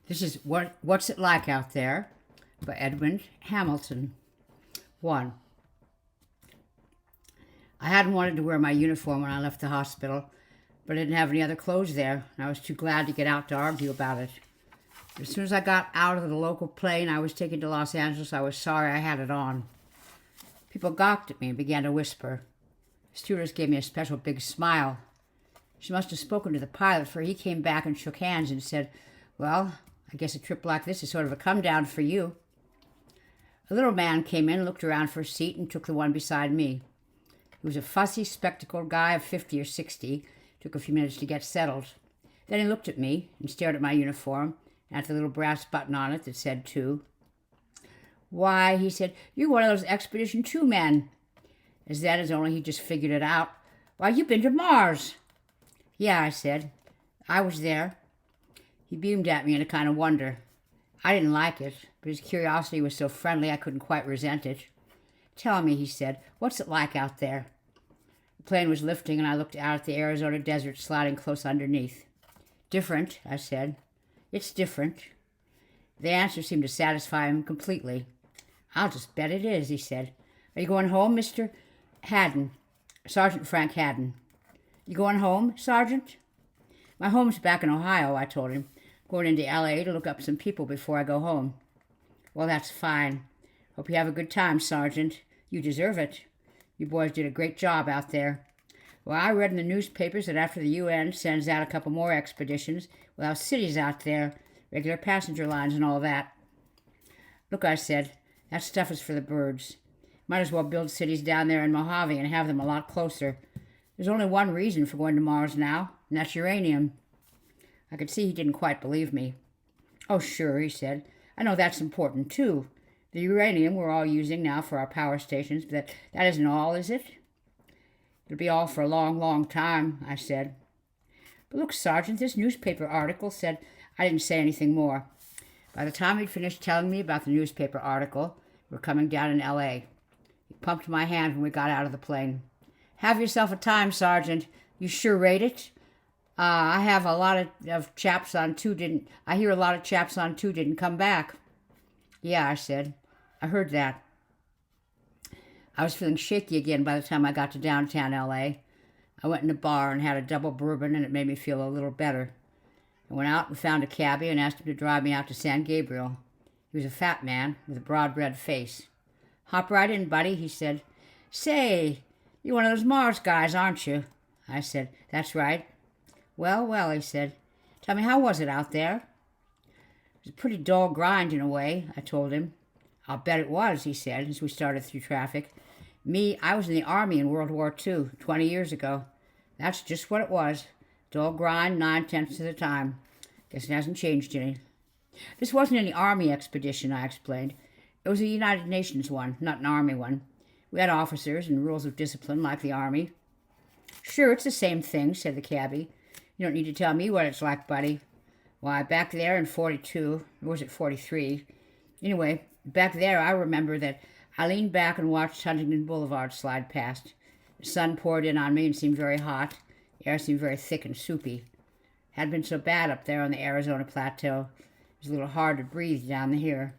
This is What's It Like Out There by Edwin Hamilton. 1. I hadn't wanted to wear my uniform when I left the hospital, but I didn't have any other clothes there, and I was too glad to get out to argue about it. As soon as I got out of the local plane I was taken to Los Angeles, I was sorry I had it on. People gawked at me and began to whisper. The stewardess gave me a special big smile. She must have spoken to the pilot, for he came back and shook hands and said, "Well, I guess a trip like this is sort of a come-down for you." A little man came in, looked around for a seat, and took the one beside me. He was a fussy, spectacled guy of 50 or 60. Took a few minutes to get settled. Then he looked at me and stared at my uniform and at the little brass button on it that said "2." "Why," he said, "you're one of those Expedition 2 men." As then as only he just figured it out. "Why, you've been to Mars." "Yeah," I said. "I was there." He beamed at me in a kind of wonder. I didn't like it, but his curiosity was so friendly I couldn't quite resent it. "Tell me," he said, "what's it like out there?" The plane was lifting, and I looked out at the Arizona desert sliding close underneath. "Different," I said. "It's different." The answer seemed to satisfy him completely. "I'll just bet it is," he said. "Are you going home, Mr. Haddon? Sergeant Frank Haddon." "You going home, Sergeant?" "My home's back in Ohio," I told him. "Going into L.A. to look up some people before I go home." "Well, that's fine. Hope you have a good time, Sergeant. You deserve it. You boys did a great job out there." "Well, I read in the newspapers that after the UN sends out a couple more expeditions, we'll have cities out there, regular passenger lines and all that." "Look," I said, "that stuff is for the birds. Might as well build cities down there in Mojave and have them a lot closer. There's only one reason for going to Mars now, and that's uranium." I could see he didn't quite believe me. "Oh, sure," he said. "I know that's important, too. The uranium we're all using now for our power stations, but that isn't all, is it?" "It'll be all for a long, long time," I said. "But look, Sergeant, this newspaper article said—" I didn't say anything more. By the time he'd finished telling me about the newspaper article, we were coming down in L.A. He pumped my hand when we got out of the plane. "Have yourself a time, Sergeant. You sure rate it? I have a lot of chaps on 2 didn't... I hear a lot of chaps on 2 didn't come back." "Yeah," I said. "I heard that." I was feeling shaky again by the time I got to downtown L.A. I went in a bar and had a double bourbon, and it made me feel a little better. I went out and found a cabbie and asked him to drive me out to San Gabriel. He was a fat man with a broad red face. "Hop right in, buddy," he said. "Say, you're one of those Mars guys, aren't you?" I said, "That's right." "Well, well," he said. "Tell me, how was it out there?" "It was a pretty dull grind in a way," I told him. "I'll bet it was," he said, as we started through traffic. "Me, I was in the Army in World War II, 20 years ago. That's just what it was. Dull grind 9/10 of the time. Guess it hasn't changed any." "This wasn't any Army expedition," I explained. "It was a United Nations one, not an Army one. We had officers and rules of discipline like the Army." "Sure, it's the same thing," said the cabbie. "You don't need to tell me what it's like, buddy." "Why, back there in 42, or was it 43? Anyway, back there I remember that I leaned back and watched Huntington Boulevard slide past. The sun poured in on me and seemed very hot. The air seemed very thick and soupy. It hadn't been so bad up there on the Arizona plateau. It was a little hard to breathe down here."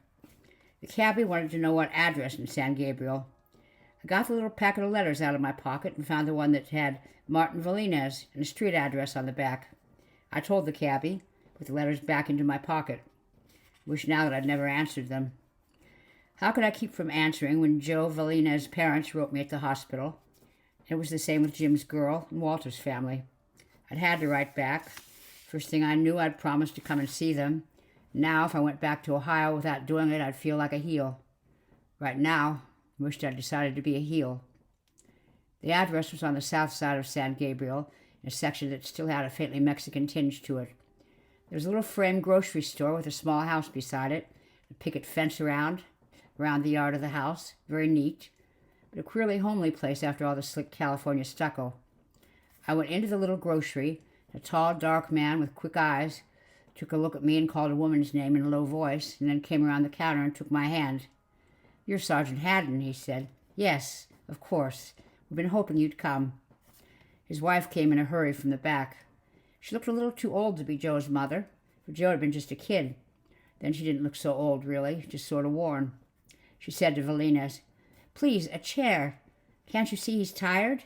The cabbie wanted to know what address in San Gabriel. I got the little packet of letters out of my pocket and found the one that had Martin Valines and a street address on the back. I told the cabbie, put the letters back into my pocket. Wished now that I'd never answered them. How could I keep from answering when Joe Valin's parents wrote me at the hospital? It was the same with Jim's girl and Walter's family. I'd had to write back. First thing I knew, I'd promised to come and see them. Now, if I went back to Ohio without doing it, I'd feel like a heel. Right now, I wished I'd decided to be a heel. The address was on the south side of San Gabriel, in a section that still had a faintly Mexican tinge to it. There was a little frame grocery store with a small house beside it, a picket fence around the yard of the house, very neat, but a queerly homely place after all the slick California stucco. I went into the little grocery. A tall, dark man with quick eyes took a look at me and called a woman's name in a low voice, and then came around the counter and took my hand. "You're Sergeant Haddon," he said. "Yes, of course. We've been hoping you'd come." His wife came in a hurry from the back. She looked a little too old to be Joe's mother, for Joe had been just a kid. Then she didn't look so old, really, just sort of worn. She said to Valines, "Please, a chair. Can't you see he's tired?"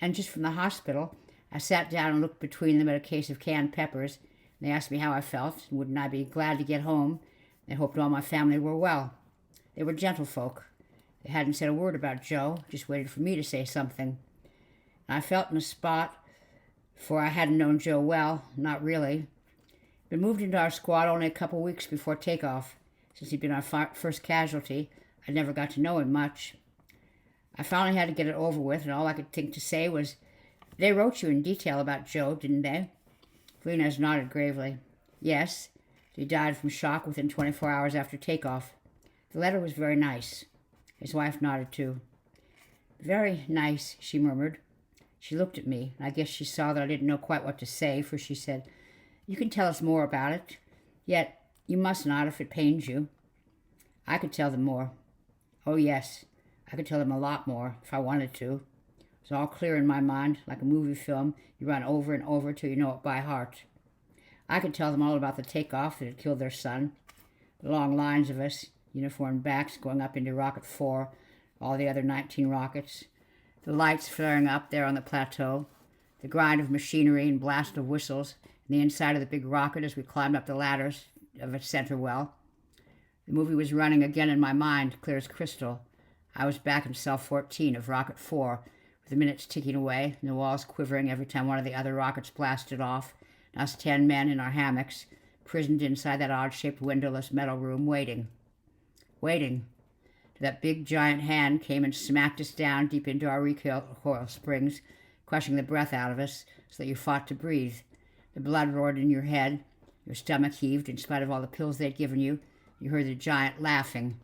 And just from the hospital, I sat down and looked between them at a case of canned peppers. And they asked me how I felt, and wouldn't I be glad to get home. They hoped all my family were well. They were gentlefolk. They hadn't said a word about Joe, just waited for me to say something. And I felt in a spot, for I hadn't known Joe well, not really. Been moved into our squad only a couple weeks before takeoff. Since he'd been our first casualty, I never got to know him much. I finally had to get it over with, and all I could think to say was, "They wrote you in detail about Joe, didn't they?" Valines nodded gravely. "Yes. He died from shock within 24 hours after takeoff. The letter was very nice." His wife nodded too. "Very nice," she murmured. She looked at me, and I guess she saw that I didn't know quite what to say, for she said, "You can tell us more about it. Yet you must not if it pains you." I could tell them more. Oh, yes, I could tell them a lot more if I wanted to. It was all clear in my mind, like a movie film you run over and over till you know it by heart. I could tell them all about the takeoff that had killed their son, the long lines of us, uniformed backs going up into Rocket 4, all the other 19 rockets, the lights flaring up there on the plateau, the grind of machinery and blast of whistles in the inside of the big rocket as we climbed up the ladders of its center well. The movie was running again in my mind, clear as crystal. I was back in cell 14 of Rocket 4, with the minutes ticking away and the walls quivering every time one of the other rockets blasted off, and us 10 men in our hammocks, prisoned inside that odd-shaped windowless metal room, waiting. Waiting. That big giant hand came and smacked us down deep into our recoil springs, crushing the breath out of us so that you fought to breathe. The blood roared in your head. Your stomach heaved in spite of all the pills they'd given you. You heard the giant laughing.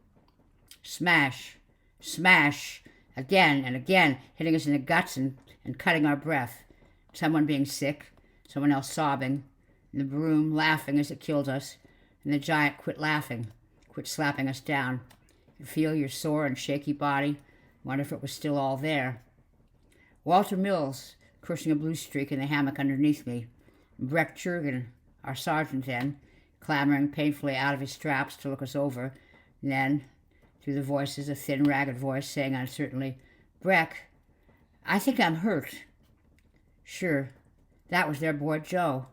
Smash! Smash! Again and again, hitting us in the guts and cutting our breath. Someone being sick, someone else sobbing, and the room laughing as it killed us, and the giant quit laughing, quit slapping us down. You feel your sore and shaky body, wonder if it was still all there. Walter Mills, cursing a blue streak in the hammock underneath me, and Breck, our sergeant then, clambering painfully out of his straps to look us over, and then, through the voices, a thin, ragged voice saying uncertainly, "Breck, I think I'm hurt." Sure, that was their boy Joe.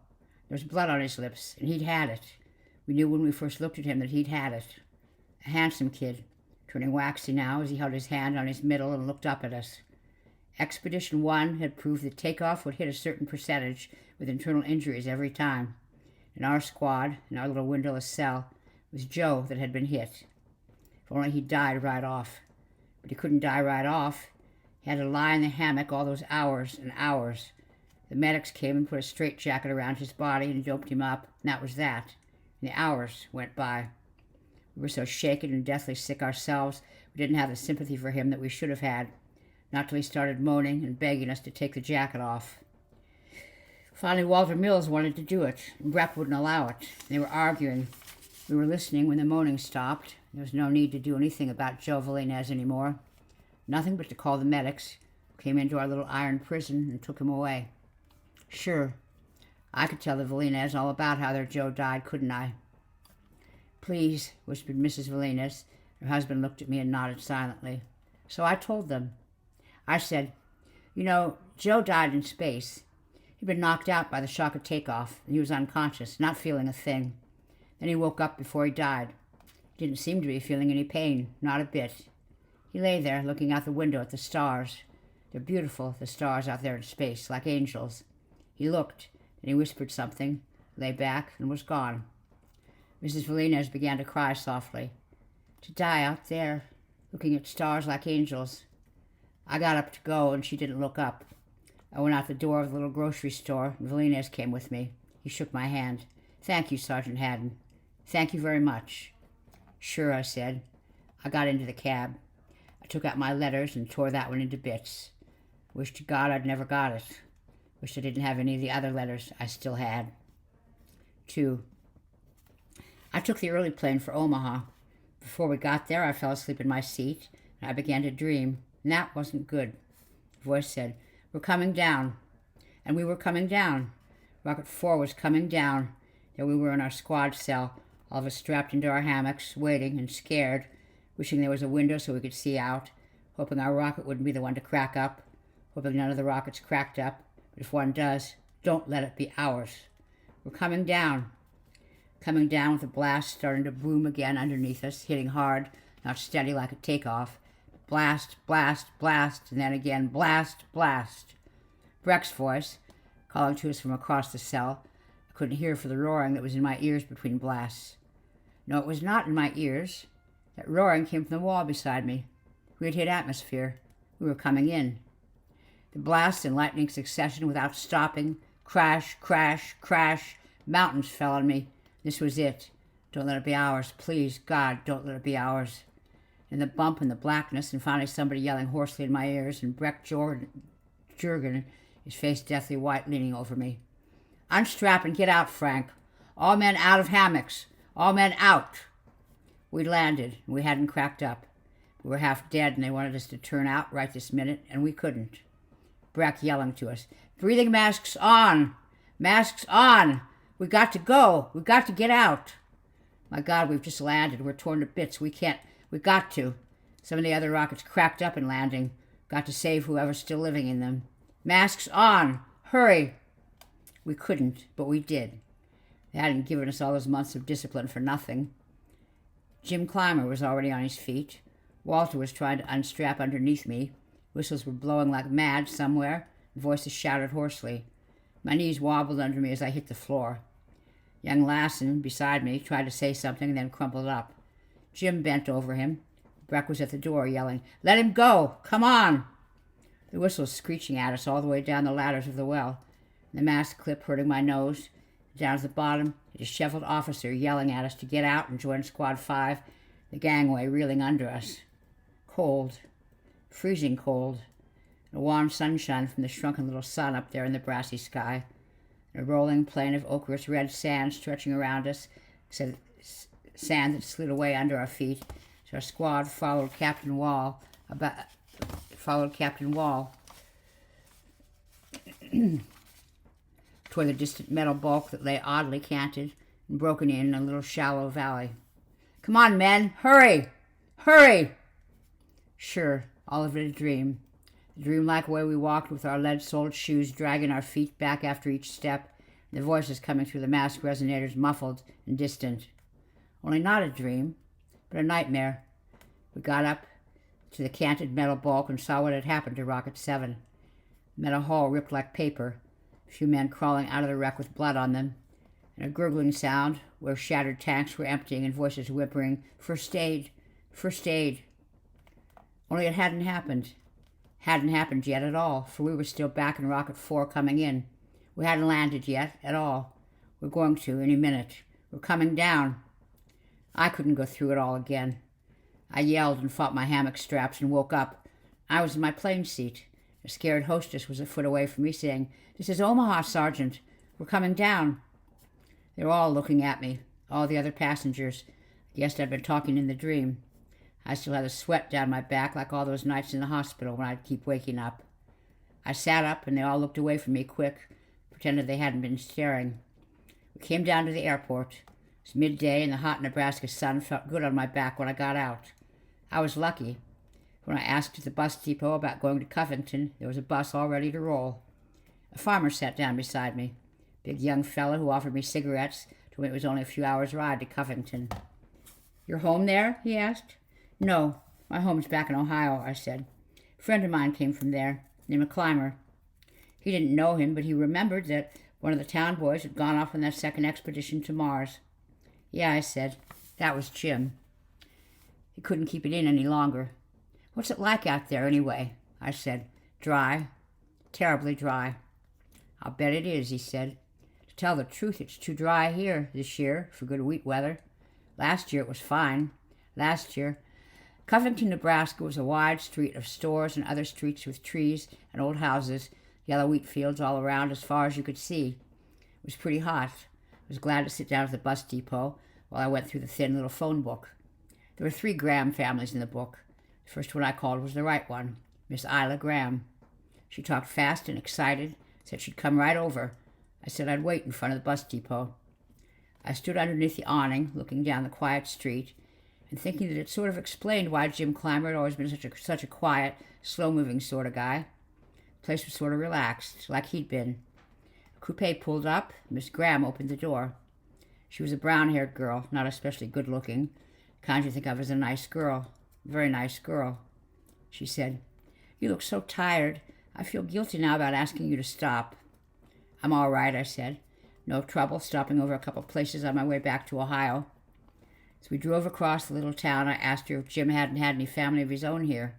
There was blood on his lips, and he'd had it. We knew when we first looked at him that he'd had it. A handsome kid, turning waxy now as he held his hand on his middle and looked up at us. Expedition 1 had proved that takeoff would hit a certain percentage with internal injuries every time. In our squad, in our little windowless cell, it was Joe that had been hit. If only he'd died right off. But he couldn't die right off. He had to lie in the hammock all those hours and hours. The medics came and put a straitjacket around his body and doped him up, and that was that. And the hours went by. We were so shaken and deathly sick ourselves, we didn't have the sympathy for him that we should have had, not till he started moaning and begging us to take the jacket off. Finally, Walter Mills wanted to do it, and Breck wouldn't allow it. They were arguing. We were listening when the moaning stopped. There was no need to do anything about Joe Valin anymore. Nothing but to call the medics, who came into our little iron prison and took him away. Sure, I could tell the Valines all about how their Joe died, couldn't I? "Please," whispered Mrs. Valines. Her husband looked at me and nodded silently. So I told them. I said, "You know, Joe died in space. He'd been knocked out by the shock of takeoff, and he was unconscious, not feeling a thing. Then he woke up before he died. He didn't seem to be feeling any pain, not a bit. He lay there, looking out the window at the stars. They're beautiful, the stars out there in space, like angels. He looked, and he whispered something, lay back, and was gone." Mrs. Valines began to cry softly. To die out there, looking at stars like angels. I got up to go, and she didn't look up. I went out the door of the little grocery store, and Valines came with me. He shook my hand. "Thank you, Sergeant Haddon. Thank you very much." "Sure," I said. I got into the cab. I took out my letters and tore that one into bits. Wished to God I'd never got it. Wished I didn't have any of the other letters I still had. 2. I took the early plane for Omaha. Before we got there, I fell asleep in my seat, and I began to dream, and that wasn't good. The voice said, "We're coming down." And we were coming down. Rocket 4 was coming down. There we were in our squad cell, all of us strapped into our hammocks, waiting and scared, wishing there was a window so we could see out, hoping our rocket wouldn't be the one to crack up, hoping none of the rockets cracked up. But if one does, don't let it be ours. We're coming down with the blast starting to boom again underneath us, hitting hard, not steady like a takeoff. Blast, blast, blast, and then again blast, blast. Breck's voice, calling to us from across the cell. I couldn't hear for the roaring that was in my ears between blasts. No, it was not in my ears. That roaring came from the wall beside me. We had hit atmosphere. We were coming in. The blasts in lightning succession without stopping. Crash, crash, crash. Mountains fell on me. This was it. Don't let it be ours. Please, God, don't let it be ours. And the bump and the blackness, and finally somebody yelling hoarsely in my ears, and Breck Jurgen, his face deathly white, leaning over me. Unstrap and get out, Frank. All men out of hammocks. All men out. We landed, and we hadn't cracked up. We were half dead, and they wanted us to turn out right this minute, and we couldn't. Breck yelling to us, breathing masks on! Masks on! We got to go! We got to get out! My God, we've just landed. We're torn to bits. We got to. Some of the other rockets cracked up in landing. Got to save whoever's still living in them. Masks on! Hurry! We couldn't, but we did. They hadn't given us all those months of discipline for nothing. Jim Clymer was already on his feet. Walter was trying to unstrap underneath me. Whistles were blowing like mad somewhere, and voices shouted hoarsely. My knees wobbled under me as I hit the floor. Young Lassen, beside me, tried to say something and then crumpled up. Jim bent over him. Breck was at the door, yelling, Let him go! Come on! The whistle was screeching at us all the way down the ladders of the well, and the mask clip hurting my nose. Down at the bottom, a disheveled officer yelling at us to get out and join Squad 5, the gangway reeling under us. Cold. Freezing cold. A warm sunshine from the shrunken little sun up there in the brassy sky. A rolling plain of ochreous red sand stretching around us, sand that slid away under our feet. So our squad followed Captain Wall toward the distant metal bulk that lay oddly canted and broken in a little shallow valley. Come on, men! Hurry! Hurry! Sure, all of it a dream. The dreamlike way we walked with our lead-soled shoes dragging our feet back after each step, and the voices coming through the mask resonators muffled and distant. Only not a dream, but a nightmare. We got up to the canted metal bulk and saw what had happened to Rocket 7. The metal hull ripped like paper, a few men crawling out of the wreck with blood on them, and a gurgling sound where shattered tanks were emptying and voices whimpering, First aid! First aid! Only it hadn't happened. Hadn't happened yet at all, for we were still back in Rocket 4 coming in. We hadn't landed yet at all. We're going to any minute. We're coming down. I couldn't go through it all again. I yelled and fought my hammock straps and woke up. I was in my plane seat. A scared hostess was a foot away from me saying, This is Omaha, Sergeant. We're coming down. They were all looking at me, all the other passengers. I guessed I'd been talking in the dream. I still had a sweat down my back like all those nights in the hospital when I'd keep waking up. I sat up and they all looked away from me quick, pretended they hadn't been staring. We came down to the airport. It was midday and the hot Nebraska sun felt good on my back when I got out. I was lucky. When I asked at the bus depot about going to Covington, there was a bus all ready to roll. A farmer sat down beside me. Big young fellow who offered me cigarettes, told me it was only a few hours' ride to Covington. Your home there? He asked. No, my home's back in Ohio, I said. A friend of mine came from there, named Clymer. He didn't know him, but he remembered that one of the town boys had gone off on that second expedition to Mars. Yeah, I said. That was Jim. He couldn't keep it in any longer. What's it like out there, anyway? I said. Dry. Terribly dry. I'll bet it is, he said. To tell the truth, it's too dry here this year for good wheat weather. Last year it was fine. Last year, Covington, Nebraska was a wide street of stores and other streets with trees and old houses, yellow wheat fields all around as far as you could see. It was pretty hot. I was glad to sit down at the bus depot while I went through the thin little phone book. There were 3 Graham families in the book. The first one I called was the right one, Miss Isla Graham. She talked fast and excited, said she'd come right over. I said I'd wait in front of the bus depot. I stood underneath the awning, looking down the quiet street, and thinking that it sort of explained why Jim Clymer had always been such a quiet, slow-moving sort of guy. The place was sort of relaxed, like he'd been. A coupe pulled up. Miss Graham opened the door. She was a brown-haired girl, not especially good-looking, the kind you think of as a nice girl, a very nice girl. She said, "You look so tired. I feel guilty now about asking you to stop." "I'm all right," I said. "No trouble stopping over a couple places on my way back to Ohio." As we drove across the little town, I asked her if Jim hadn't had any family of his own here.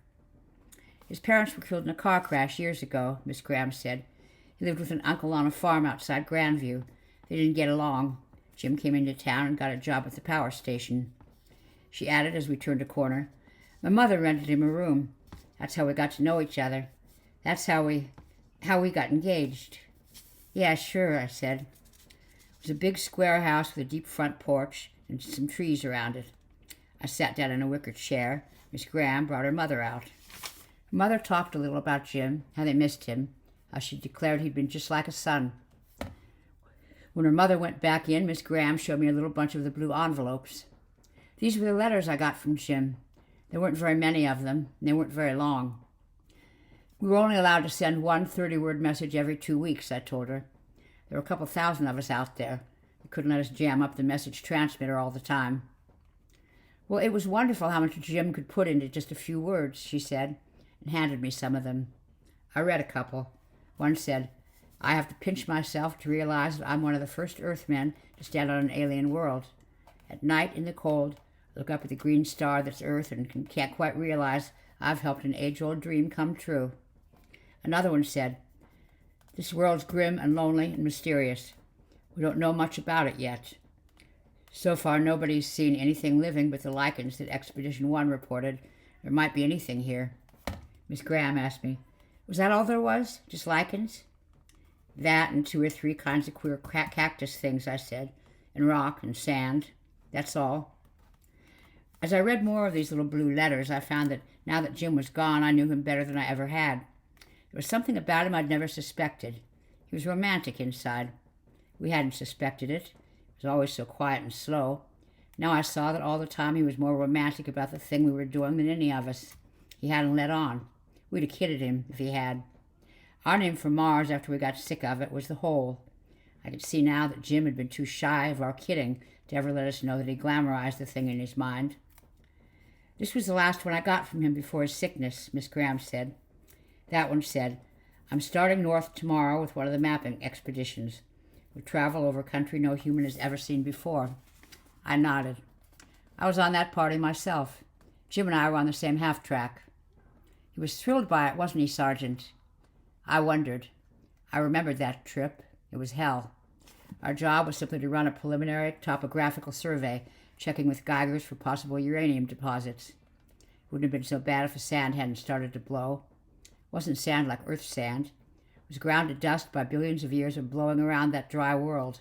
"His parents were killed in a car crash years ago," Miss Graham said. "He lived with an uncle on a farm outside Grandview. They didn't get along. Jim came into town and got a job at the power station." She added as we turned a corner, "My mother rented him a room. That's how we got to know each other. That's how we got engaged." "Yeah, sure," I said. It was a big square house with a deep front porch and some trees around it. I sat down in a wicker chair. Miss Graham brought her mother out. Her mother talked a little about Jim, how they missed him, how she declared he'd been just like a son. When her mother went back in, Miss Graham showed me a little bunch of the blue envelopes. "These were the letters I got from Jim. There weren't very many of them, and they weren't very long." "We were only allowed to send one 30-word message every 2 weeks," I told her. "There were a couple thousand of us out there. They couldn't let us jam up the message transmitter all the time." "Well, it was wonderful how much Jim could put into just a few words," she said, and handed me some of them. I read a couple. One said, "I have to pinch myself to realize that I'm one of the first Earthmen to stand on an alien world. At night, in the cold, I look up at the green star that's Earth and can't quite realize I've helped an age-old dream come true." Another one said, "This world's grim and lonely and mysterious. We don't know much about it yet. So far, nobody's seen anything living but the lichens that Expedition 1 reported. There might be anything here." Miss Graham asked me, "Was that all there was? Just lichens?" "That and 2 or 3 kinds of queer cactus things," I said, "and rock and sand. That's all." As I read more of these little blue letters, I found that now that Jim was gone, I knew him better than I ever had. There was something about him I'd never suspected. He was romantic inside. We hadn't suspected it. He was always so quiet and slow. Now I saw that all the time he was more romantic about the thing we were doing than any of us. He hadn't let on. We'd have kidded him if he had. Our name for Mars after we got sick of it was the Hole. I could see now that Jim had been too shy of our kidding to ever let us know that he glamorized the thing in his mind. "This was the last one I got from him before his sickness," Miss Graham said. That one said, "I'm starting north tomorrow with one of the mapping expeditions. We'll travel over country no human has ever seen before." I nodded. I was on that party myself. Jim and I were on the same half-track. He was thrilled by it, wasn't he, Sergeant? I wondered. I remembered that trip. It was hell. Our job was simply to run a preliminary topographical survey, checking with Geigers for possible uranium deposits. It wouldn't have been so bad if the sand hadn't started to blow. It wasn't sand like Earth sand. It was ground to dust by billions of years of blowing around that dry world.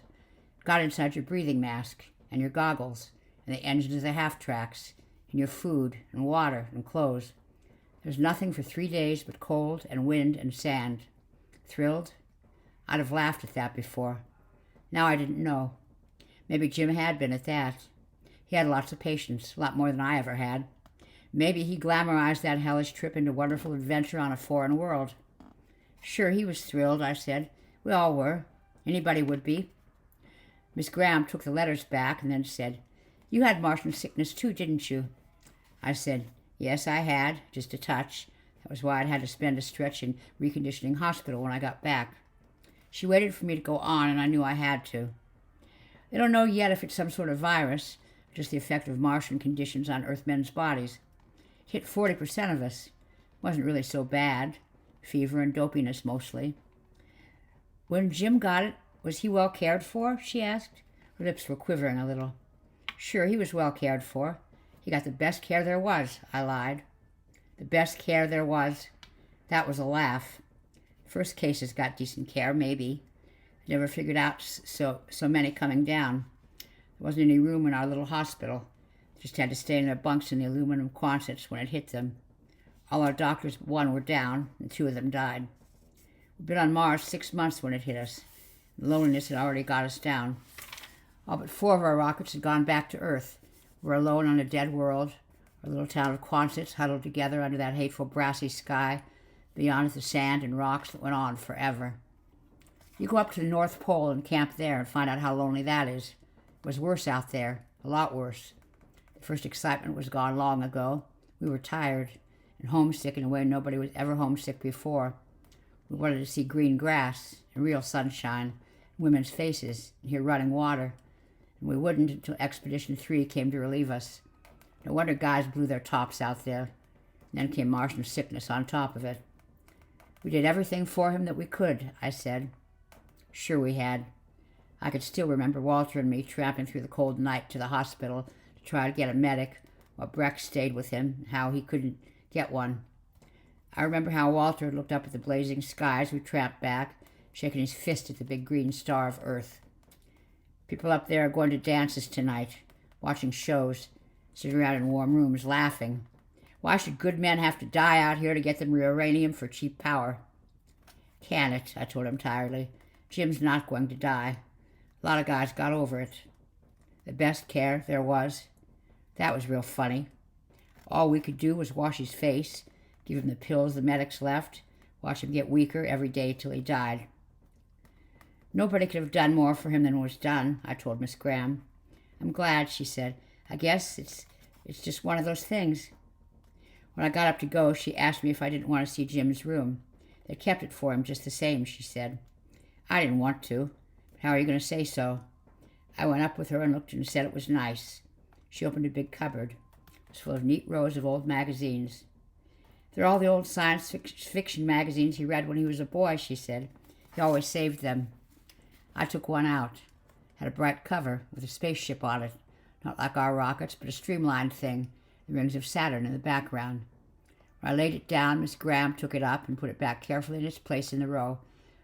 It got inside your breathing mask, and your goggles, and the engines of the half-tracks, and your food, and water, and clothes. There was nothing for 3 days but cold, and wind, and sand. Thrilled? I'd have laughed at that before. Now I didn't know. Maybe Jim had been at that. He had lots of patience, a lot more than I ever had. Maybe he glamorized that hellish trip into wonderful adventure on a foreign world. Sure, he was thrilled, I said. We all were. Anybody would be. Miss Graham took the letters back and then said, "You had Martian sickness too, didn't you?" I said, "Yes, I had, just a touch. That was why I'd had to spend a stretch in reconditioning hospital when I got back." She waited for me to go on, and I knew I had to. "They don't know yet if it's some sort of virus, or just the effect of Martian conditions on Earthmen's bodies. It hit 40% of us. It wasn't really so bad. Fever and dopiness mostly." "When Jim got it, was he well cared for?" she asked. Her lips were quivering a little. "Sure, he was well cared for. He got the best care there was," I lied. "The best care there was." That was a laugh. First cases got decent care, maybe. I never figured out so many coming down. There wasn't any room in our little hospital. They just had to stay in their bunks in the aluminum quonsets when it hit them. All our doctors but one were down, and 2 of them died. We'd been on Mars 6 months when it hit us. The loneliness had already got us down. All but 4 of our rockets had gone back to Earth. We're alone on a dead world. Our little town of Quonset huddled together under that hateful brassy sky. Beyond the sand and rocks that went on forever. You go up to the North Pole and camp there and find out how lonely that is. It was worse out there, a lot worse. The first excitement was gone long ago. We were tired and homesick in a way nobody was ever homesick before. We wanted to see green grass and real sunshine, and women's faces, and hear running water. And we wouldn't until Expedition 3 came to relieve us. No wonder guys blew their tops out there. And then came Martian sickness on top of it. We did everything for him that we could, I said. Sure we had. I could still remember Walter and me tramping through the cold night to the hospital to try to get a medic, while Breck stayed with him, and how he couldn't get one. I remember how Walter looked up at the blazing sky as we tramped back, shaking his fist at the big green star of Earth. People up there are going to dances tonight, watching shows, sitting around in warm rooms laughing. Why should good men have to die out here to get them uranium for cheap power? Can it, I told him tiredly. Jim's not going to die. A lot of guys got over it. The best care there was. That was real funny. All we could do was wash his face, give him the pills the medics left, watch him get weaker every day till he died. Nobody could have done more for him than was done, I told Miss Graham. I'm glad, she said. I guess it's just one of those things. When I got up to go, she asked me if I didn't want to see Jim's room. They kept it for him just the same, she said. I didn't want to. But how are you going to say so? I went up with her and looked and said it was nice. She opened a big cupboard. It was full of neat rows of old magazines. They're all the old science fiction magazines he read when he was a boy, she said. He always saved them. I took one out. It had a bright cover with a spaceship on it. Not like our rockets, but a streamlined thing. The rings of Saturn in the background. When I laid it down, Miss Graham took it up and put it back carefully in its place in the row,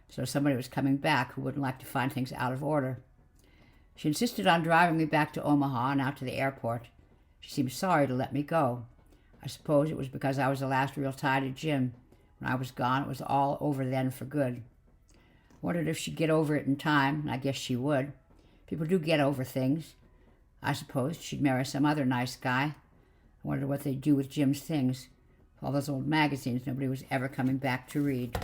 so somebody was coming back who wouldn't like to find things out of order. She insisted on driving me back to Omaha and out to the airport. She seemed sorry to let me go. I suppose it was because I was the last real tie to Jim. When I was gone, it was all over then for good. Wondered if she'd get over it in time, and I guess she would. People do get over things. I supposed she'd marry some other nice guy. I wondered what they'd do with Jim's things. All those old magazines nobody was ever coming back to read.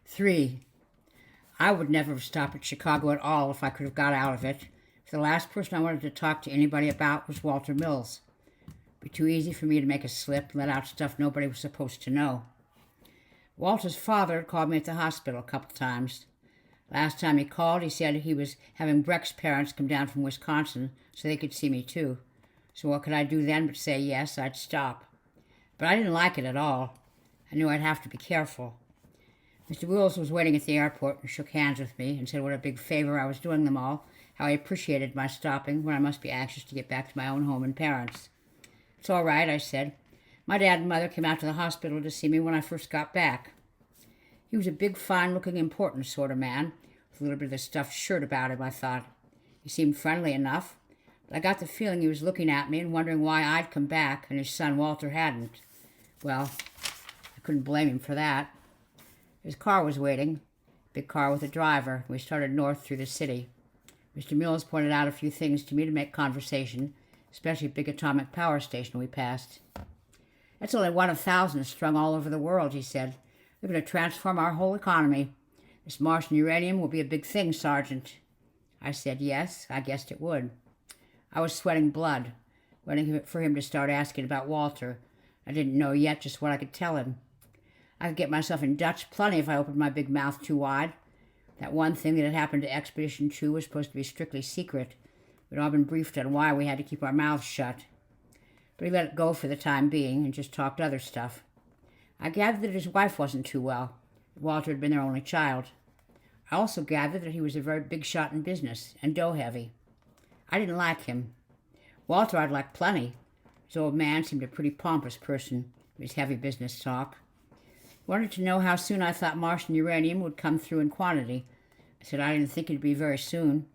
3. I would never have stopped at Chicago at all if I could have got out of it. For the last person I wanted to talk to anybody about was Walter Mills. It would be too easy for me to make a slip and let out stuff nobody was supposed to know. Walter's father had called me at the hospital a couple times. Last time he called, he said he was having Breck's parents come down from Wisconsin so they could see me too. So what could I do then but say yes, I'd stop. But I didn't like it at all. I knew I'd have to be careful. Mr. Wills was waiting at the airport and shook hands with me and said what a big favor I was doing them all, how he appreciated my stopping when I must be anxious to get back to my own home and parents. It's all right, I said. My dad and mother came out to the hospital to see me when I first got back. He was a big, fine-looking, important sort of man, with a little bit of a stuffed shirt about him, I thought. He seemed friendly enough, but I got the feeling he was looking at me and wondering why I'd come back and his son Walter hadn't. Well, I couldn't blame him for that. His car was waiting, a big car with a driver. We started north through the city. Mr. Mills pointed out a few things to me to make conversation, especially a big atomic power station we passed. That's only one of thousands strung all over the world, he said. They're going to transform our whole economy. This Martian uranium will be a big thing, Sergeant. I said yes, I guessed it would. I was sweating blood, waiting for him to start asking about Walter. I didn't know yet just what I could tell him. I could get myself in Dutch plenty if I opened my big mouth too wide. That one thing that had happened to Expedition 2 was supposed to be strictly secret. We'd all been briefed on why we had to keep our mouths shut. But he let it go for the time being and just talked other stuff. I gathered that his wife wasn't too well, that Walter had been their only child. I also gathered that he was a very big shot in business and dough-heavy. I didn't like him. Walter I'd liked plenty. His old man seemed a pretty pompous person with his heavy business talk. He wanted to know how soon I thought Martian uranium would come through in quantity. I said I didn't think it'd be very soon.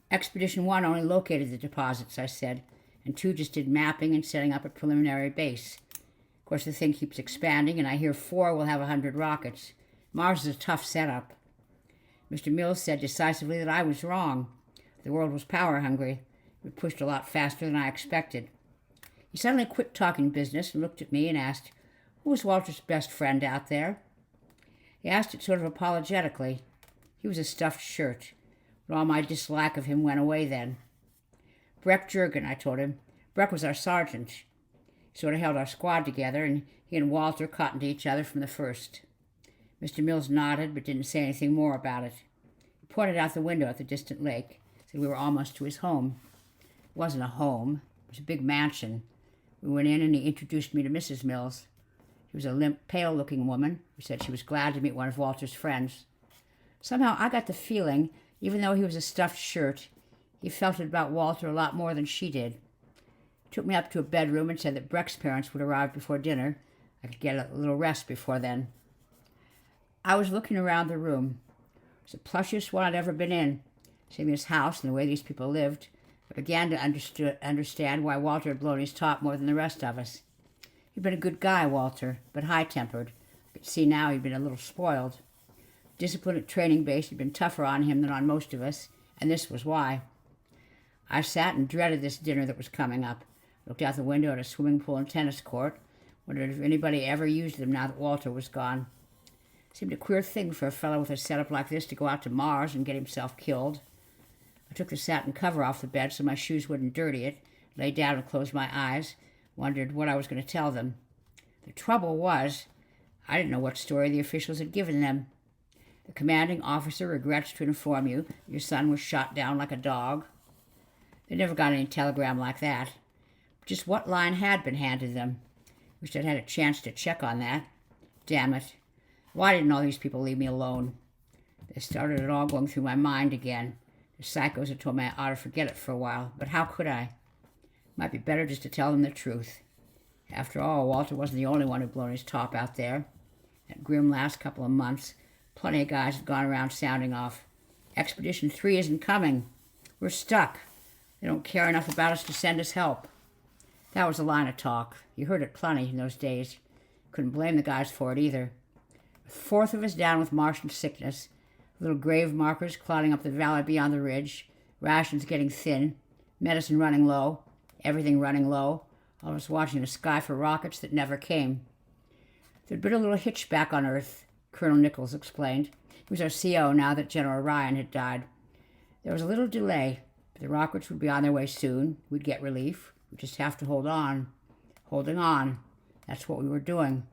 Expedition 1 only located the deposits, I said, and 2 just did mapping and setting up a preliminary base. Of course, the thing keeps expanding, and I hear 4 will have 100 rockets. Mars is a tough setup. Mr. Mills said decisively that I was wrong. The world was power-hungry. We pushed a lot faster than I expected. He suddenly quit talking business and looked at me and asked, "Who was Walter's best friend out there?" He asked it sort of apologetically. He was a stuffed shirt, but all my dislike of him went away then. "Breck Jurgen," I told him. "Breck was our sergeant. He sort of held our squad together, and he and Walter cottoned to each other from the first." Mr. Mills nodded, but didn't say anything more about it. He pointed out the window at the distant lake, said we were almost to his home. It wasn't a home. It was a big mansion. We went in, and he introduced me to Mrs. Mills. She was a limp, pale-looking woman who said she was glad to meet one of Walter's friends. Somehow I got the feeling, even though he was a stuffed shirt, he felt it about Walter a lot more than she did. He took me up to a bedroom and said that Breck's parents would arrive before dinner. I could get a little rest before then. I was looking around the room. It was the plushiest one I'd ever been in. Seeing this house and the way these people lived, I began to understand why Walter had blown his top more than the rest of us. He'd been a good guy, Walter, but high-tempered. I could see now he'd been a little spoiled. Discipline at training base had been tougher on him than on most of us, and this was why. I sat and dreaded this dinner that was coming up, looked out the window at a swimming pool and tennis court, wondered if anybody ever used them now that Walter was gone. It seemed a queer thing for a fellow with a setup like this to go out to Mars and get himself killed. I took the satin cover off the bed so my shoes wouldn't dirty it, lay down and closed my eyes, wondered what I was going to tell them. The trouble was, I didn't know what story the officials had given them. The commanding officer regrets to inform you your son was shot down like a dog. They never got any telegram like that. Just what line had been handed them. Wished I'd had a chance to check on that. Damn it. Why didn't all these people leave me alone? They started it all going through my mind again. The psychos had told me I ought to forget it for a while, but how could I? Might be better just to tell them the truth. After all, Walter wasn't the only one who'd blown his top out there. That grim last couple of months, plenty of guys had gone around sounding off. Expedition 3 isn't coming. We're stuck. They don't care enough about us to send us help. That was a line of talk. You heard it plenty in those days. Couldn't blame the guys for it either. A fourth of us down with Martian sickness, little grave markers clouding up the valley beyond the ridge, rations getting thin, medicine running low, everything running low, all of us watching the sky for rockets that never came. There'd been a little hitch back on Earth, Colonel Nichols explained. He was our CO now that General Ryan had died. There was a little delay, but the rockets would be on their way soon. We'd get relief. We'd just have to hold on. Holding on. That's what we were doing.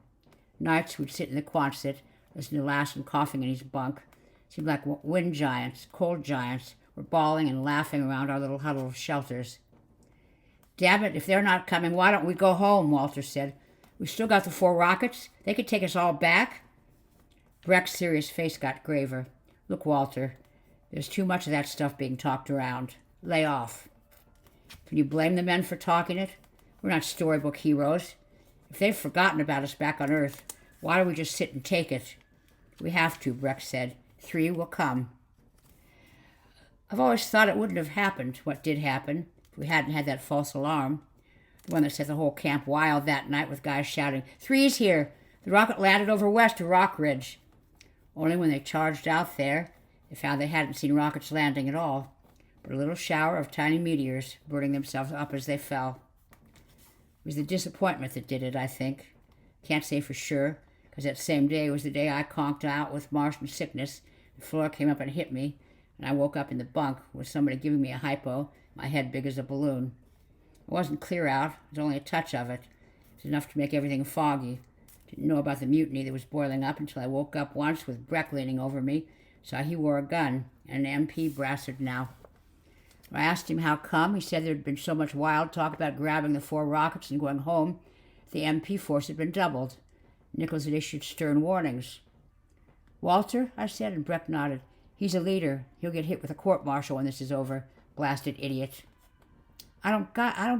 Nights we'd sit in the Quonset, listen to Lassen coughing in his bunk. Seemed like wind giants, cold giants, were bawling and laughing around our little huddle of shelters. "Damn it, if they're not coming, why don't we go home?" Walter said. "We've still got the 4 rockets. They could take us all back." Breck's serious face got graver. "Look, Walter, there's too much of that stuff being talked around. Lay off." "Can you blame the men for talking it? We're not storybook heroes. If they've forgotten about us back on Earth, why don't we just sit and take it?" "We have to," Breck said. 3 will come." I've always thought it wouldn't have happened, what did happen, if we hadn't had that false alarm. The one that set the whole camp wild that night with guys shouting, "3's here! The rocket landed over west of Rock Ridge." Only when they charged out there, they found they hadn't seen rockets landing at all, but a little shower of tiny meteors burning themselves up as they fell. It was the disappointment that did it, I think. Can't say for sure, because that same day was the day I conked out with Martian sickness. The floor came up and hit me, and I woke up in the bunk with somebody giving me a hypo, my head big as a balloon. It wasn't clear out, it was only a touch of it. It was enough to make everything foggy. Didn't know about the mutiny that was boiling up until I woke up once with Breck leaning over me, saw he wore a gun, and an MP brassard now. When I asked him how come, he said there'd been so much wild talk about grabbing the 4 rockets and going home, the MP force had been doubled. Nichols had issued stern warnings. "Walter?" I said, and Breck nodded. "He's a leader. He'll get hit with a court-martial when this is over. Blasted idiot." I don't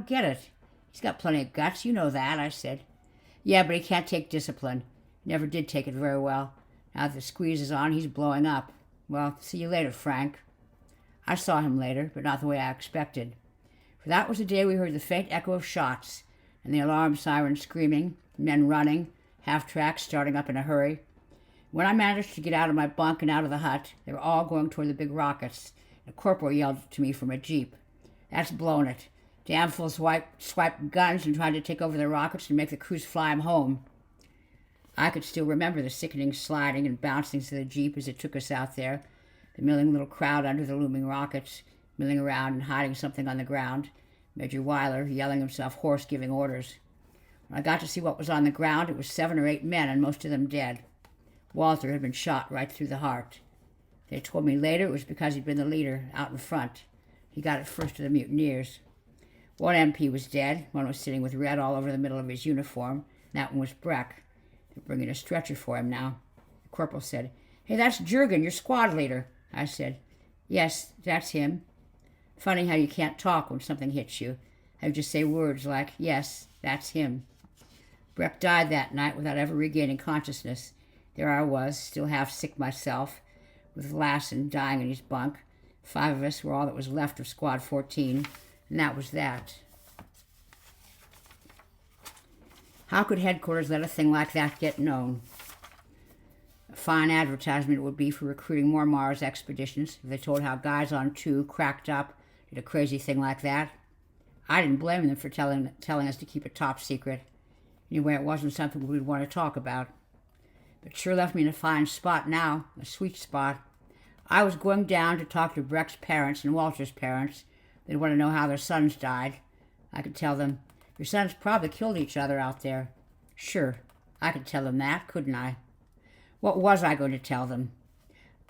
get it. He's got plenty of guts, you know that," I said. "Yeah, but he can't take discipline. Never did take it very well. Now that the squeeze is on, he's blowing up. Well, see you later, Frank." I saw him later, but not the way I expected. For that was the day we heard the faint echo of shots, and the alarm siren screaming, men running, half-tracks starting up in a hurry. When I managed to get out of my bunk and out of the hut, they were all going toward the big rockets. The corporal yelled to me from a jeep, "That's blowing it. Damn fools swiped guns and tried to take over the rockets and make the crews fly 'em home." I could still remember the sickening sliding and bouncing of the jeep as it took us out there, the milling little crowd under the looming rockets, milling around and hiding something on the ground, Major Weiler yelling himself hoarse, giving orders. When I got to see what was on the ground, it was 7 or 8 men, and most of them dead. Walter had been shot right through the heart. They told me later it was because he'd been the leader out in front. He got it first to the mutineers. One MP was dead. One was sitting with red all over the middle of his uniform. That one was Breck. They're bringing a stretcher for him now. The corporal said, "Hey, that's Jurgen, your squad leader." I said, "Yes, that's him." Funny how you can't talk when something hits you. I just say words like, "Yes, that's him." Breck died that night without ever regaining consciousness. There I was, still half sick myself, with Lassen dying in his bunk. 5 of us were all that was left of Squad 14, and that was that. How could headquarters let a thing like that get known? A fine advertisement it would be for recruiting more Mars expeditions if they told how guys on 2 cracked up, did a crazy thing like that. I didn't blame them for telling us to keep it top secret. Anyway, it wasn't something we'd want to talk about. But sure left me in a fine spot now, a sweet spot. I was going down to talk to Breck's parents and Walter's parents. They'd want to know how their sons died. I could tell them, "Your sons probably killed each other out there." Sure, I could tell them that, couldn't I? What was I going to tell them?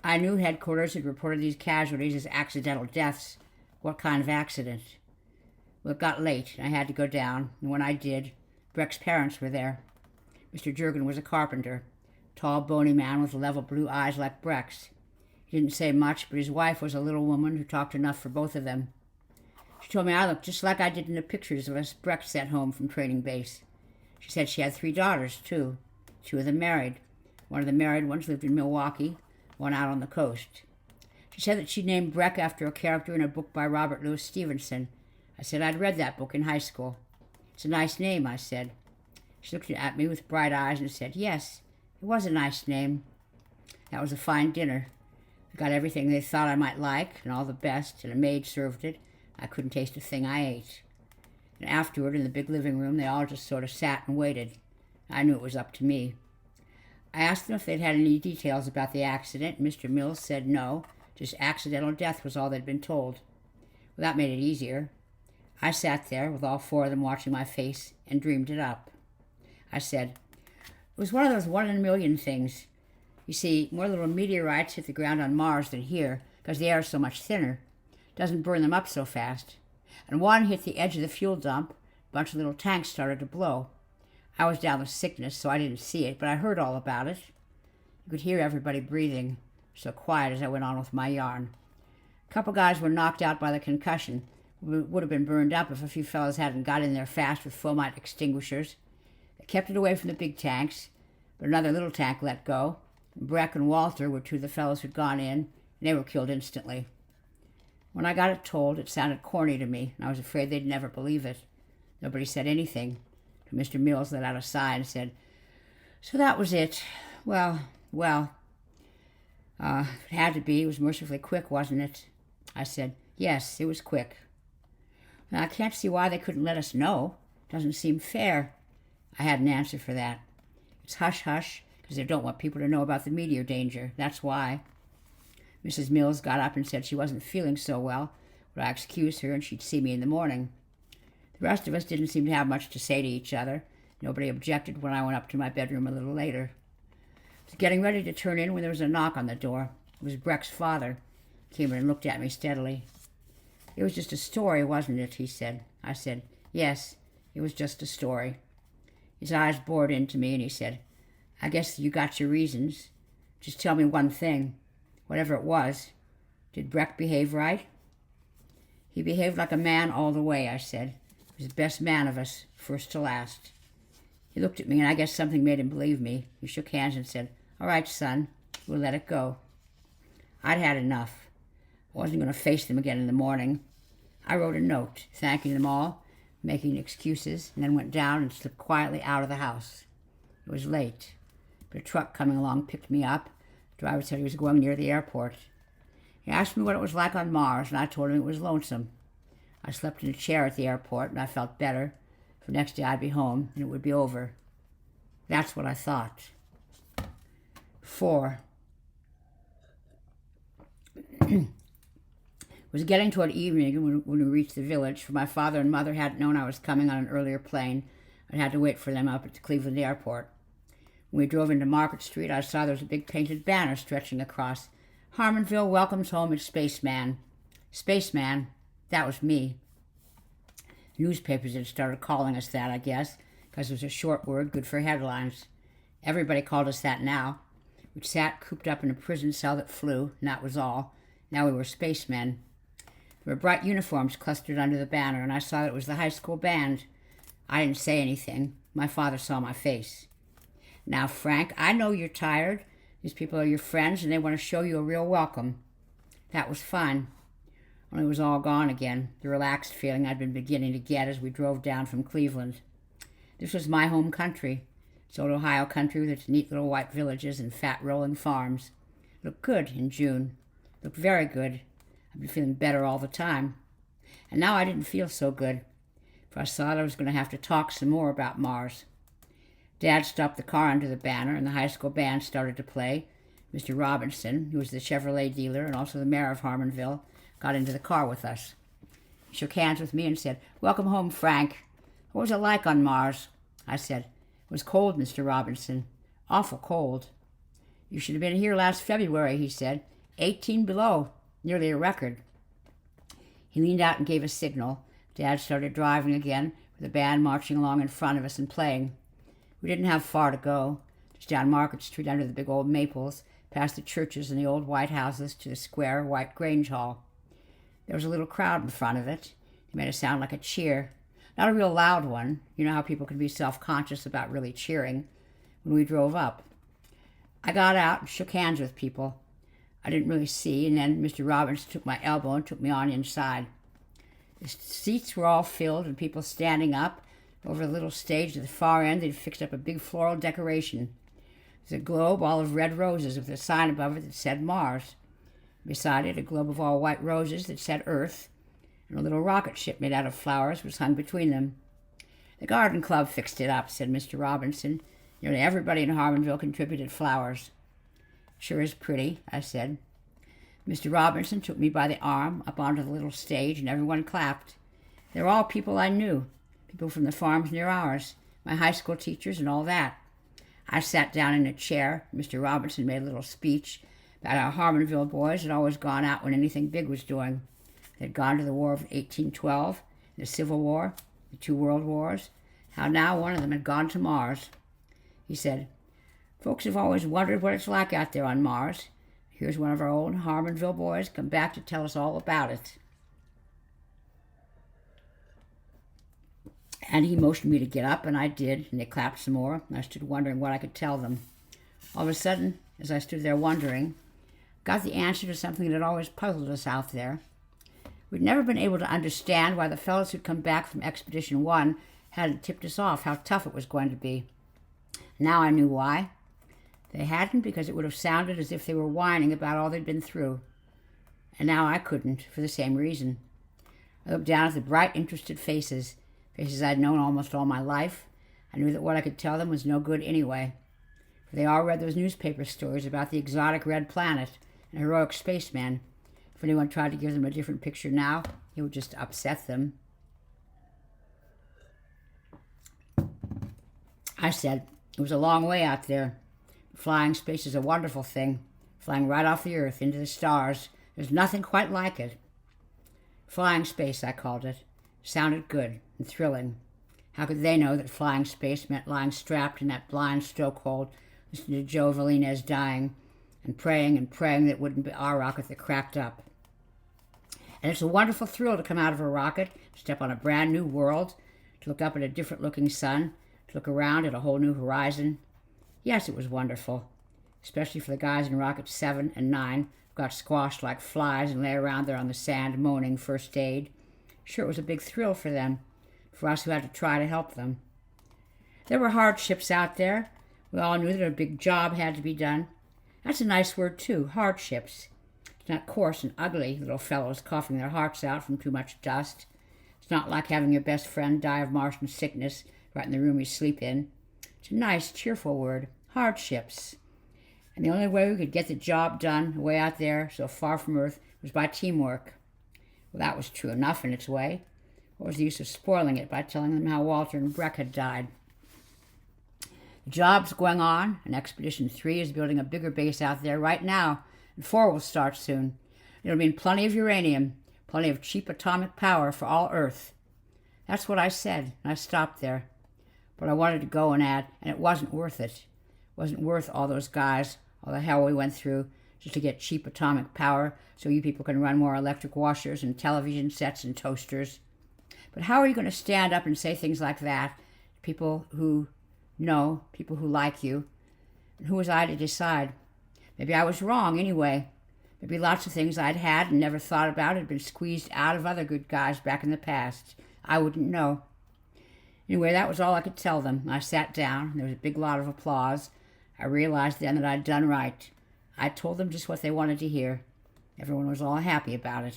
I knew headquarters had reported these casualties as accidental deaths. What kind of accident? Well, it got late, and I had to go down, and when I did, Breck's parents were there. Mr. Jurgen was a carpenter, tall, bony man with level blue eyes like Breck's. He didn't say much, but his wife was a little woman who talked enough for both of them. She told me I looked just like I did in the pictures of us Breck sent home from training base. She said she had 3 daughters, too. 2 of them married. One of the married ones lived in Milwaukee, one out on the coast. She said that she'd named Breck after a character in a book by Robert Louis Stevenson. I said I'd read that book in high school. "It's a nice name," I said. She looked at me with bright eyes and said, "Yes, it was a nice name." That was a fine dinner. I got everything they thought I might like, and all the best, and a maid served it. I couldn't taste a thing I ate. And afterward, in the big living room, they all just sort of sat and waited. I knew it was up to me. I asked them if they'd had any details about the accident, and Mr. Mills said no, just accidental death was all they'd been told. Well, that made it easier. I sat there, with all 4 of them watching my face, and dreamed it up. I said, "It was one of those 1-in-a-million things. You see, more little meteorites hit the ground on Mars than here, because the air is so much thinner. It doesn't burn them up so fast. And one hit the edge of the fuel dump. A bunch of little tanks started to blow. I was down with sickness, so I didn't see it, but I heard all about it. You could hear everybody breathing, so quiet as I went on with my yarn. A couple guys were knocked out by the concussion. Would have been burned up if a few fellows hadn't got in there fast with fomite extinguishers. They kept it away from the big tanks, but another little tank let go. Breck and Walter were 2 of the fellows who'd gone in, and they were killed instantly. When I got it told, it sounded corny to me, and I was afraid they'd never believe it. Nobody said anything. Mr. Mills let out a sigh and said, "So that was it. Well, if it had to be, it was mercifully quick, wasn't it?" I said, "Yes, it was quick." "Now, I can't see why they couldn't let us know. It doesn't seem fair." I had an answer for that. "It's hush-hush, because they don't want people to know about the meteor danger. That's why." Mrs. Mills got up and said she wasn't feeling so well, would I excuse her and she'd see me in the morning. The rest of us didn't seem to have much to say to each other. Nobody objected when I went up to my bedroom a little later. I was getting ready to turn in when there was a knock on the door. It was Breck's father. He came in and looked at me steadily. "It was just a story, wasn't it?" he said. I said, "Yes, it was just a story." His eyes bored into me and he said, "I guess you got your reasons. Just tell me one thing. Whatever it was, did Breck behave right?" "He behaved like a man all the way," I said. "He was the best man of us, first to last." He looked at me, and I guess something made him believe me. He shook hands and said, "All right, son, we'll let it go." I'd had enough. I wasn't going to face them again in the morning. I wrote a note, thanking them all, making excuses, and then went down and slipped quietly out of the house. It was late. but a truck coming along picked me up. The driver said he was going near the airport. He asked me what it was like on Mars, and I told him it was lonesome. I slept in a chair at the airport, and I felt better. For the next day I'd be home, and it would be over. That's what I thought. 4. It was getting toward evening when we reached the village, for my father and mother hadn't known I was coming on an earlier plane. I had to wait for them up at the Cleveland airport. When we drove into Market Street, I saw there was a big painted banner stretching across. Harmonville welcomes home its spaceman. Spaceman, that was me. Newspapers had started calling us that, I guess, because it was a short word good for headlines. Everybody called us that now. We sat cooped up in a prison cell that flew, and that was all. Now we were spacemen. There were bright uniforms clustered under the banner, and I saw that it was the high school band. I didn't say anything. My father saw my face. Now, Frank, I know you're tired. These people are your friends, and they want to show you a real welcome. That was fun. Only it was all gone again, the relaxed feeling I'd been beginning to get as we drove down from Cleveland. This was my home country. It's old Ohio country with its neat little white villages and fat rolling farms. It looked good in June. It looked very good. I'd been feeling better all the time. And now I didn't feel so good, for I saw that I was going to have to talk some more about Mars. Dad stopped the car under the banner, and the high school band started to play. Mr. Robinson, who was the Chevrolet dealer and also the mayor of Harmonville, got into the car with us. He shook hands with me and said, "Welcome home, Frank. What was it like on Mars?" I said, "It was cold, Mr. Robinson. Awful cold." "You should have been here last February," he said. 18 below, nearly a record. He leaned out and gave a signal. Dad started driving again, with the band marching along in front of us and playing. We didn't have far to go. Just down Market Street under the big old maples, past the churches and the old white houses to the square white Grange Hall. There was a little crowd in front of it. It made a sound like a cheer. Not a real loud one. You know how people can be self-conscious about really cheering. When we drove up, I got out and shook hands with people. I didn't really see, and then Mr. Robinson took my elbow and took me on inside. The seats were all filled and people standing up. Over a little stage at the far end, they'd fixed up a big floral decoration. There's a globe all of red roses with a sign above it that said Mars. Beside it, a globe of all white roses that said Earth, and a little rocket ship made out of flowers was hung between them. "The garden club fixed it up," said Mr. Robinson. "Nearly everybody in Harmonville contributed flowers." "Sure is pretty," I said. Mr. Robinson took me by the arm up onto the little stage, and everyone clapped. They were all people I knew, people from the farms near ours, my high school teachers and all that. I sat down in a chair. Mr. Robinson made a little speech about how Harmonville boys had always gone out when anything big was doing. They'd gone to the War of 1812, the Civil War, the 2 World Wars, how now one of them had gone to Mars. He said, "Folks have always wondered what it's like out there on Mars. Here's one of our old Harmonville boys come back to tell us all about it." And he motioned me to get up, and I did, and they clapped some more. I stood wondering what I could tell them. All of a sudden, as I stood there wondering, got the answer to something that had always puzzled us out there. We'd never been able to understand why the fellows who'd come back from Expedition 1 hadn't tipped us off how tough it was going to be. Now I knew why. They hadn't, because it would have sounded as if they were whining about all they'd been through. And now I couldn't, for the same reason. I looked down at the bright, interested faces I'd known almost all my life. I knew that what I could tell them was no good anyway. For they all read those newspaper stories about the exotic red planet and heroic spacemen. If anyone tried to give them a different picture now, it would just upset them. I said, "It was a long way out there. Flying space is a wonderful thing. Flying right off the Earth into the stars. There's nothing quite like it." Flying space, I called it. Sounded good and thrilling. How could they know that flying space meant lying strapped in that blind stokehold, listening to Joe Valin as dying, and praying that it wouldn't be our rocket that cracked up. And it's a wonderful thrill to come out of a rocket, to step on a brand new world, to look up at a different looking sun, to look around at a whole new horizon. Yes, it was wonderful, especially for the guys in Rockets 7 and 9 who got squashed like flies and lay around there on the sand moaning first aid. Sure, it was a big thrill for them, for us who had to try to help them. There were hardships out there. We all knew that a big job had to be done. That's a nice word, too, hardships. It's not coarse and ugly, little fellows coughing their hearts out from too much dust. It's not like having your best friend die of Martian sickness right in the room you sleep in. It's a nice, cheerful word, hardships. And the only way we could get the job done way out there, so far from Earth, was by teamwork. Well, that was true enough in its way. What was the use of spoiling it by telling them how Walter and Breck had died? The job's going on, and Expedition 3 is building a bigger base out there right now, and 4 will start soon. It'll mean plenty of uranium, plenty of cheap atomic power for all Earth. That's what I said, and I stopped there. But I wanted to go and add, and it wasn't worth it. It wasn't worth all those guys, all the hell we went through, just to get cheap atomic power so you people can run more electric washers and television sets and toasters. But how are you going to stand up and say things like that to people who know, people who like you? And who was I to decide? Maybe I was wrong anyway. Maybe lots of things I'd had and never thought about had been squeezed out of other good guys back in the past. I wouldn't know. Anyway, that was all I could tell them. I sat down, and there was a big lot of applause. I realized then that I'd done right. I told them just what they wanted to hear. Everyone was all happy about it.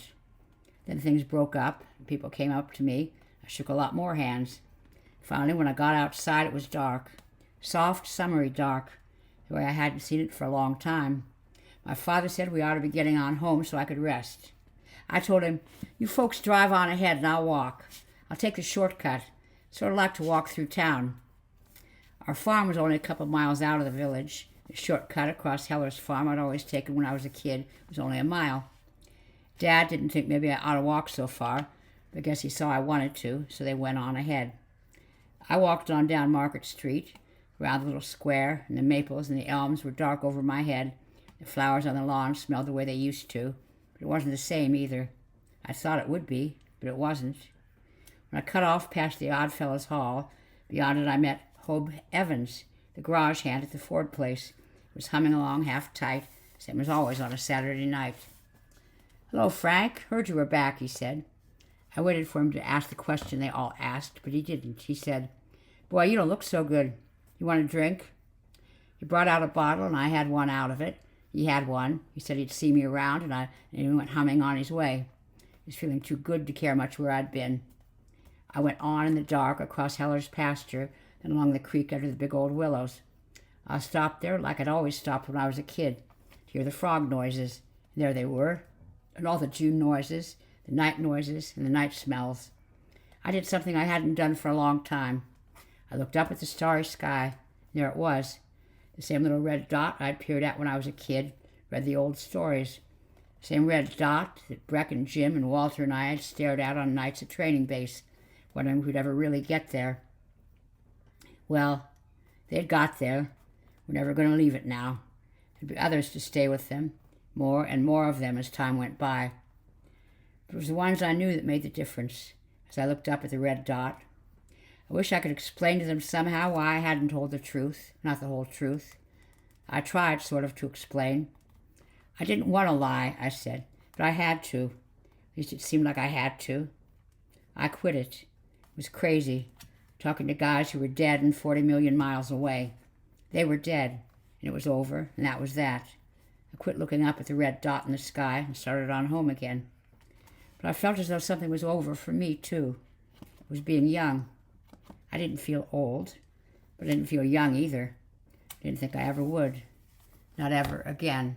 Then things broke up, and people came up to me. I shook a lot more hands. Finally, when I got outside, it was dark. Soft, summery dark, the way I hadn't seen it for a long time. My father said we ought to be getting on home so I could rest. I told him, "You folks drive on ahead and I'll walk. I'll take the shortcut. Sort of like to walk through town." Our farm was only a couple miles out of the village. The shortcut across Heller's farm I'd always taken when I was a kid was only a mile. Dad didn't think maybe I ought to walk so far, but I guess he saw I wanted to, so they went on ahead. I walked on down Market Street, around the little square, and the maples and the elms were dark over my head. The flowers on the lawn smelled the way they used to, but it wasn't the same either. I thought it would be, but it wasn't. When I cut off past the Oddfellows' Hall, beyond it I met Hobe Evans, the garage hand at the Ford place. He was humming along half tight, same as always on a Saturday night. "Hello, Frank. Heard you were back," he said. I waited for him to ask the question they all asked, but he didn't. He said, "Boy, you don't look so good. You want a drink?" He brought out a bottle, and I had one out of it. He had one. He said he'd see me around, and he went humming on his way. He was feeling too good to care much where I'd been. I went on in the dark across Heller's pasture and along the creek under the big old willows. I stopped there like I'd always stopped when I was a kid, to hear the frog noises. And there they were, and all the June noises, the night noises, and the night smells. I did something I hadn't done for a long time. I looked up at the starry sky, and there it was, the same little red dot I'd peered at when I was a kid, read the old stories. The same red dot that Breck and Jim and Walter and I had stared at on nights at training base, wondering if we'd ever really get there. Well, they'd got there. We're never going to leave it now. There'd be others to stay with them, more and more of them as time went by. But it was the ones I knew that made the difference, as I looked up at the red dot. I wish I could explain to them somehow why I hadn't told the truth, not the whole truth. I tried, sort of, to explain. I didn't want to lie, I said, but I had to. At least it seemed like I had to. I quit it. It was crazy, talking to guys who were dead and 40 million miles away. They were dead, and it was over, and that was that. I quit looking up at the red dot in the sky and started on home again. But I felt as though something was over for me, too. It was being young. I didn't feel old, but I didn't feel young either. I didn't think I ever would. Not ever again.